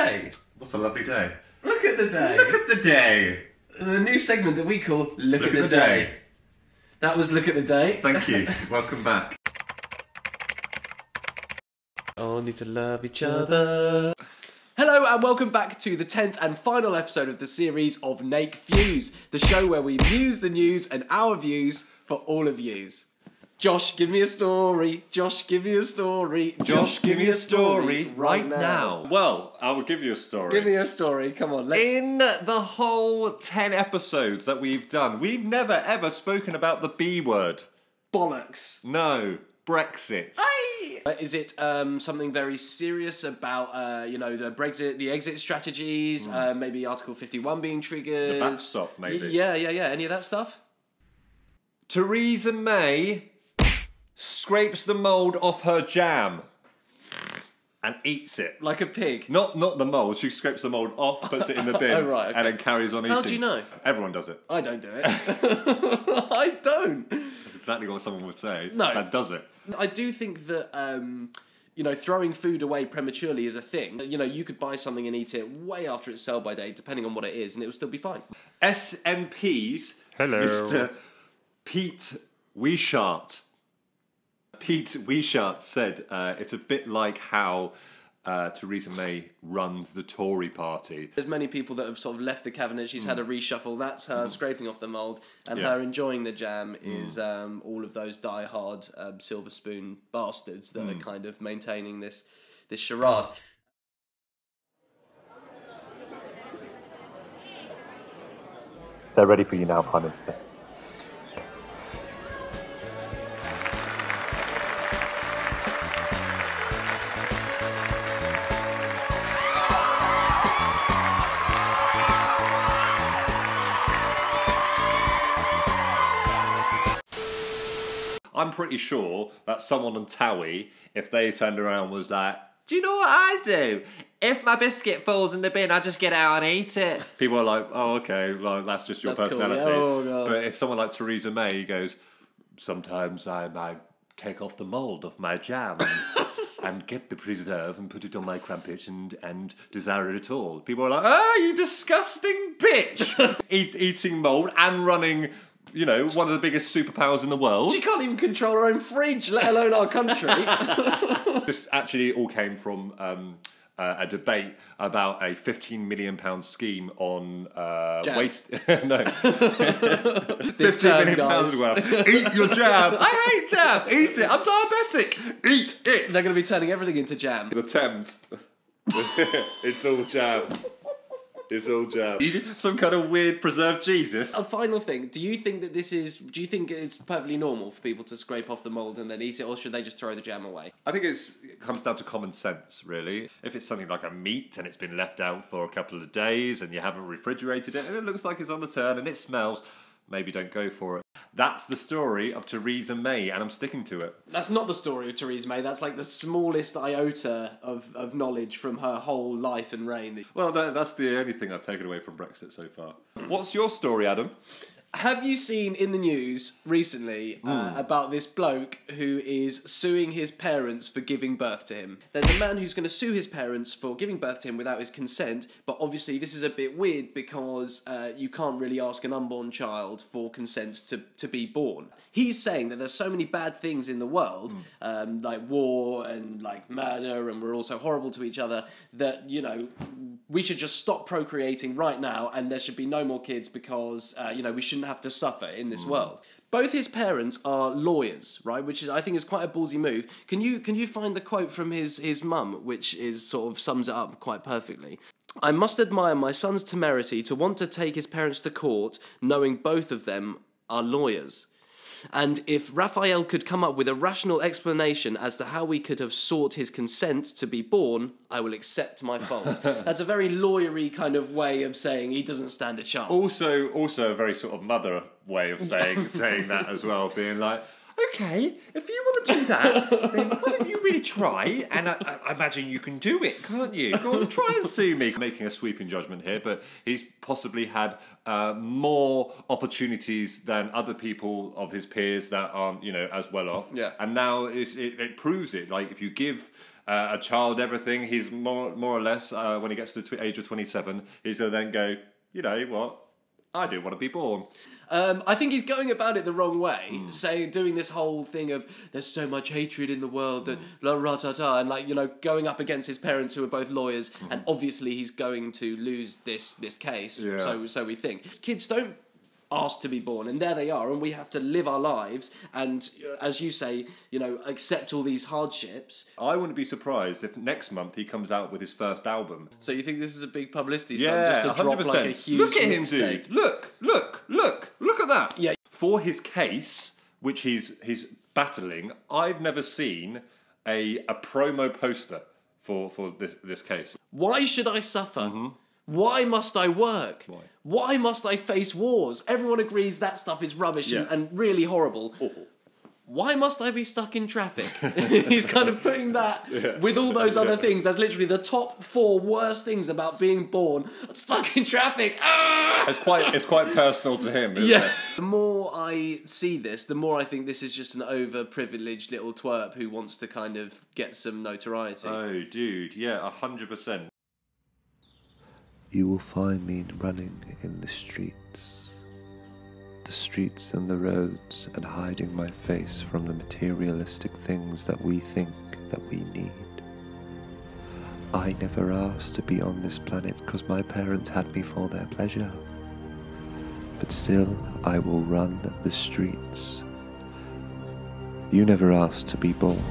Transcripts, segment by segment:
day. What's a lovely day? Look at the day. Look at the day. The new segment that we call Look at the Day. That was Look at the Day. Thank you. Welcome back. All need to love each other. Hello and welcome back to the 10th and final episode of the series of Nake Fews, the show where we muse the news and our views for all of yous. Josh, give me a story. Josh, give me a story. Josh, give me a story right now. Well, I will give you a story. Give me a story. Come on, let's... In the whole 10 episodes that we've done, we've never ever spoken about the B word. Bollocks. No. Brexit. Is it something very serious about, you know, the Brexit, the exit strategies, maybe Article 51 being triggered? The backstop, maybe. Yeah. Any of that stuff? Theresa May scrapes the mould off her jam and eats it. Like a pig? Not the mould. She scrapes the mould off, puts it in the bin, Oh, right, okay. and then carries on eating. How do you know? Everyone does it. I don't do it. I don't. That's exactly what someone would say. No. That does it. I do think that, you know, throwing food away prematurely is a thing. You know, you could buy something and eat it way after its sell-by date, depending on what it is, and it will still be fine. SNP's Hello. Mr. Pete Wishart. Pete Wishart said it's a bit like how Theresa May runs the Tory party. There's many people that have sort of left the cabinet. She's had a reshuffle. That's her scraping off the mould, and Yeah. her enjoying the jam is all of those die-hard silver spoon bastards that are kind of maintaining this charade. They're ready for you now, Prime Minister. I'm pretty sure that someone on Towie, if they turned around and was like, do you know what I do? If my biscuit falls in the bin, I just get out and eat it. People are like, oh, okay, well, that's just your That's cool, personality. yeah. Oh, gosh. But if someone like Theresa May goes, sometimes I take off the mould of my jam and get the preserve and put it on my crumpet and devour it all. People are like, oh, you disgusting bitch! Eating mould and running... You know, one of the biggest superpowers in the world. She can't even control her own fridge, let alone our country. This actually all came from a debate about a £15 million scheme on waste. No. This term, guys. £15 million. Eat your jam. I hate jam. Eat it. I'm diabetic. Eat it. They're going to be turning everything into jam. The Thames. It's all jam. It's all jam. Some kind of weird preserved Jesus. A final thing, do you think do you think it's perfectly normal for people to scrape off the mould and then eat it, or should they just throw the jam away? I think it comes down to common sense, really. If it's something like a meat and it's been left out for a couple of days and you haven't refrigerated it and it looks like it's on the turn and it smells, maybe don't go for it. That's the story of Theresa May, and I'm sticking to it. That's not the story of Theresa May, that's like the smallest iota of knowledge from her whole life and reign. Well, that's the only thing I've taken away from Brexit so far. What's your story, Adam? Have you seen in the news recently about this bloke who is suing his parents for giving birth to him? There's a man who's going to sue his parents for giving birth to him without his consent, but obviously this is a bit weird because you can't really ask an unborn child for consent to be born. He's saying that there's so many bad things in the world, like war and like murder, and we're all so horrible to each other, that, you know, we should just stop procreating right now and there should be no more kids because, you know, we shouldn't have to suffer in this world. Both his parents are lawyers, right? Which is, I think, is quite a ballsy move. Can you find the quote from his mum, which is sort of sums it up quite perfectly? I must admire my son's temerity to want to take his parents to court, knowing both of them are lawyers. And if Raphael could come up with a rational explanation as to how we could have sought his consent to be born, I will accept my fault. That's a very lawyery kind of way of saying he doesn't stand a chance. Also a very sort of mother way of saying that as well, being like, okay, if you want to do that, then why don't you really try? And I imagine you can do it, can't you? Go on, try and sue me. Making a sweeping judgment here, but he's possibly had more opportunities than other people of his peers that aren't, you know, as well off. Yeah. And now it proves it. Like, if you give a child, everything. He's more or less, when he gets to the age of 27, he's going to then go, you know what, I do want to be born. I think he's going about it the wrong way, doing this whole thing of there's so much hatred in the world that and like, you know, going up against his parents who are both lawyers, and obviously he's going to lose this case. Yeah. So we think kids don't ask to be born, and there they are, and we have to live our lives and, as you say, you know, accept all these hardships. I wouldn't be surprised if next month he comes out with his first album. So you think this is a big publicity stunt, just to 100%. drop like a huge Look at him, mixtape? dude. Look at that. Yeah. For his case, which he's battling, I've never seen a promo poster for this case. Why should I suffer? Why must I work? Why must I face wars? Everyone agrees that stuff is rubbish and really horrible. Awful. Why must I be stuck in traffic? He's kind of putting that with all those other things as literally the top 4 worst things about being born. Stuck in traffic. Ah! It's quite personal to him, isn't it? The more I see this, the more I think this is just an overprivileged little twerp who wants to kind of get some notoriety. Oh, dude, yeah, 100%. You will find me running in the streets and the roads, and hiding my face from the materialistic things that we think that we need. I never asked to be on this planet because my parents had me for their pleasure. But still, I will run the streets. You never asked to be born.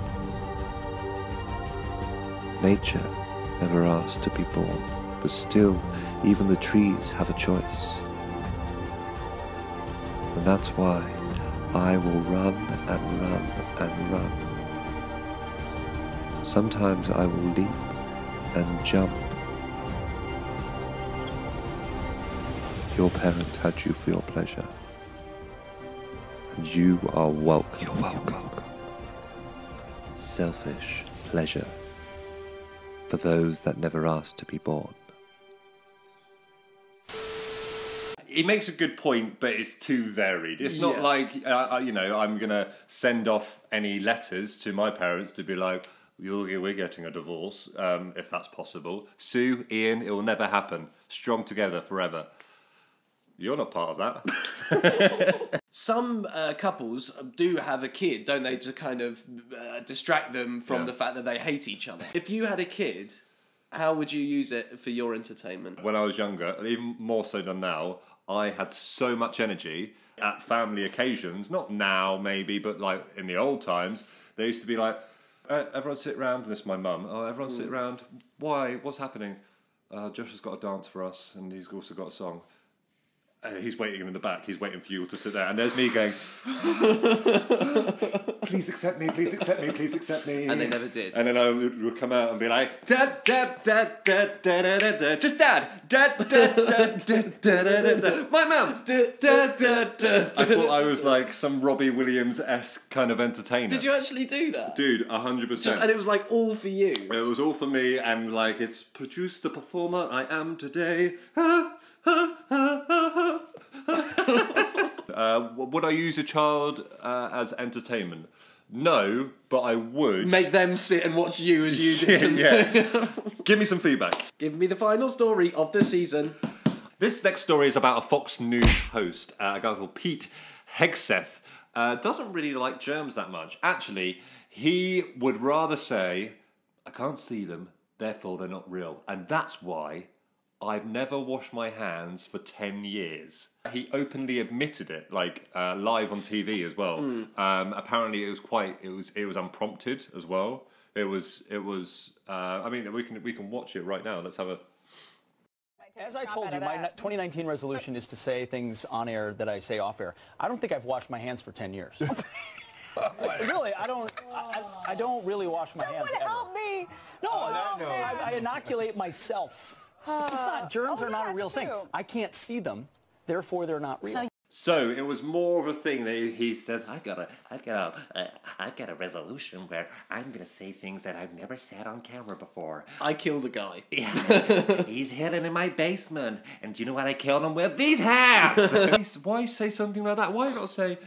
Nature never asked to be born. But still, even the trees have a choice. And that's why I will run and run and run. Sometimes I will leap and jump. Your parents had you for your pleasure. And you are welcome. You're welcome. Selfish pleasure for those that never asked to be born. He makes a good point, but it's too varied. It's not like, you know, I'm going to send off any letters to my parents to be like, we're getting a divorce, if that's possible. Sue, Ian, it will never happen. Strong together forever. You're not part of that. Some couples do have a kid, don't they, to kind of distract them from the fact that they hate each other. If you had a kid, how would you use it for your entertainment? When I was younger, and even more so than now, I had so much energy at family occasions. Not now, maybe, but like in the old times, they used to be like, everyone sit round, and this is my mum. Oh, everyone sit round. Why? What's happening? Josh has got a dance for us, and he's also got a song. He's waiting in the back. He's waiting for you all to sit there. And there's me going, please accept me, please accept me, please accept me. And they never did. And then I would come out and be like, dad, dad, dad, dad, dad, dad, dad, just dad, dad, dad, dad, dad, dad, dad, my mum, dad, dad, dad, dad. I thought I was like some Robbie Williams-esque kind of entertainer. Did you actually do that? Dude, 100%. And it was like all for you. It was all for me, and like it's produced the performer I am today. Would I use a child as entertainment? No, but I would. Make them sit and watch you as you did something. Give me some feedback. Give me the final story of the season. This next story is about a Fox News host, a guy called Pete Hegseth. Doesn't really like germs that much. Actually, he would rather say, I can't see them, therefore they're not real. And that's why I've never washed my hands for 10 years. He openly admitted it, like live on TV as well. Apparently, it was unprompted as well. It was. I mean, we can watch it right now. Let's have a. As I told you, my 2019 resolution is to say things on air that I say off air. I don't think I've washed my hands for 10 years. Really, I don't really wash my hands ever. Help me! No, I inoculate myself. It's just not, germs are not a real thing. I can't see them, therefore they're not real. So it was more of a thing that he said, I've got a resolution where I'm gonna say things that I've never said on camera before. I killed a guy. Yeah, he's hidden in my basement, and do you know what I killed him with? These hands. Why say something like that? Why not say,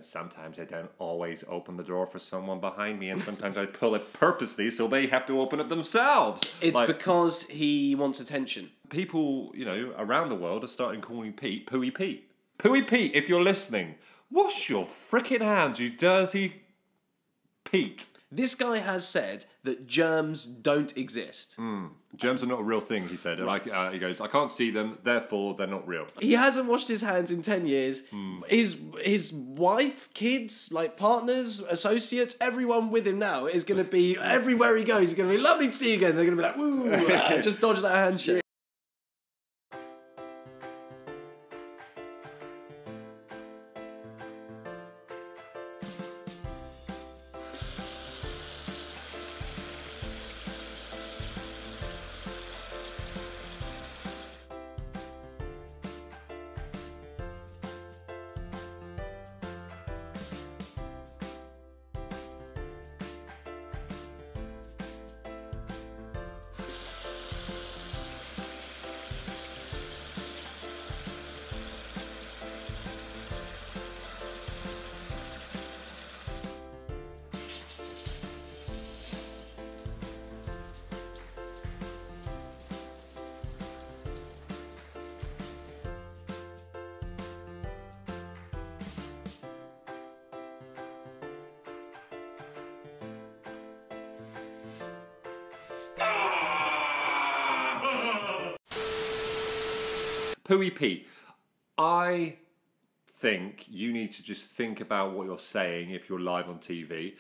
sometimes I don't always open the door for someone behind me, and sometimes I pull it purposely so they have to open it themselves. It's because he wants attention. People, around the world are starting calling Pete Pooey Pete. Pooey Pete, if you're listening, wash your frickin' hands, you dirty Pete. This guy has said that germs don't exist. Germs are not a real thing, he said. Right. He goes, I can't see them, therefore they're not real. He hasn't washed his hands in 10 years. His wife, kids, partners, associates, everyone with him now is going to be, everywhere he goes, he's going to be, lovely to see you again. They're going to be like, woo, just dodge that handshake. Pooey Pete, I think you need to just think about what you're saying if you're live on TV.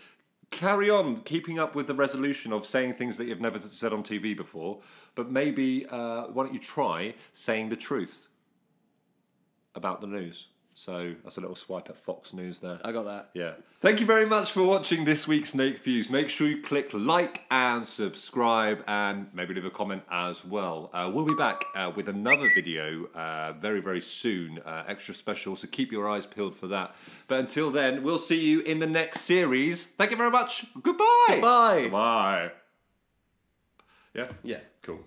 Carry on keeping up with the resolution of saying things that you've never said on TV before, but maybe why don't you try saying the truth about the news? So that's a little swipe at Fox News there. I got that. Yeah. Thank you very much for watching this week's Nake Fews. Make sure you click like and subscribe and maybe leave a comment as well. We'll be back with another video very, very soon. Extra special, so keep your eyes peeled for that. But until then, we'll see you in the next series. Thank you very much. Goodbye. Goodbye. Bye. Yeah? Yeah. Cool.